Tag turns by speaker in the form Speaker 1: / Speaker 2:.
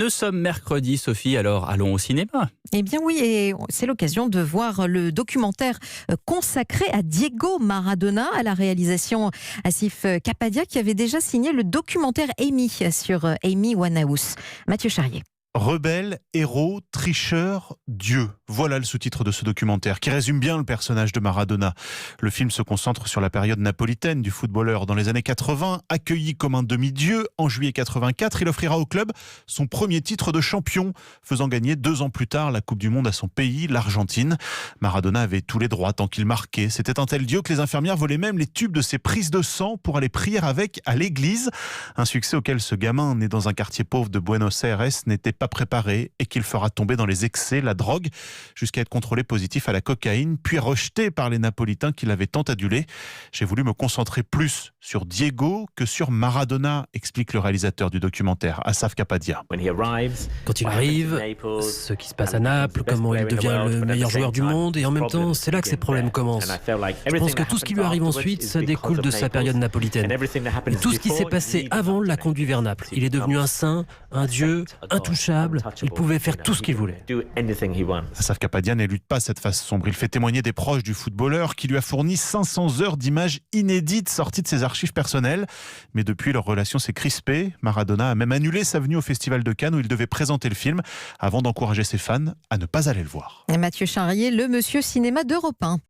Speaker 1: Nous sommes mercredi, Sophie, alors allons au cinéma.
Speaker 2: Eh bien oui, et c'est l'occasion de voir le documentaire consacré à Diego Maradona, à la réalisation Asif Kapadia, qui avait déjà signé le documentaire Amy sur Amy Winehouse. Mathieu Charrier.
Speaker 3: Rebelle, héros, tricheur, Dieu. Voilà le sous-titre de ce documentaire qui résume bien le personnage de Maradona. Le film se concentre sur la période napolitaine du footballeur. Dans les années 80, accueilli comme un demi-dieu, en juillet 84, il offrira au club son premier titre de champion, faisant gagner 2 ans plus tard la Coupe du Monde à son pays, l'Argentine. Maradona avait tous les droits tant qu'il marquait. C'était un tel dieu que les infirmières volaient même les tubes de ses prises de sang pour aller prier avec à l'église. Un succès auquel ce gamin, né dans un quartier pauvre de Buenos Aires, n'était pas préparé et qu'il fera tomber dans les excès, la drogue, jusqu'à être contrôlé positif à la cocaïne, puis rejeté par les Napolitains qui l'avaient tant adulé. J'ai voulu me concentrer plus sur Diego que sur Maradona, explique le réalisateur du documentaire, Asaf Kapadia.
Speaker 4: Quand il arrive, ce qui se passe à Naples, comment il devient le meilleur joueur du monde, et en même temps, c'est là que ses problèmes commencent. Je pense que tout ce qui lui arrive ensuite, ça découle de sa période napolitaine. Et tout ce qui s'est passé avant l'a conduit vers Naples. Il est devenu un saint, un dieu, intouchable. Il pouvait faire tout ce qu'il voulait.
Speaker 3: Asaf Kapadia n'élude pas cette phase sombre. Il fait témoigner des proches du footballeur qui lui a fourni 500 heures d'images inédites sorties de ses archives personnelles. Mais depuis, leur relation s'est crispée. Maradona a même annulé sa venue au Festival de Cannes où il devait présenter le film avant d'encourager ses fans à ne pas aller le voir.
Speaker 2: Et Mathieu Charrier, le Monsieur Cinéma d'Europe 1.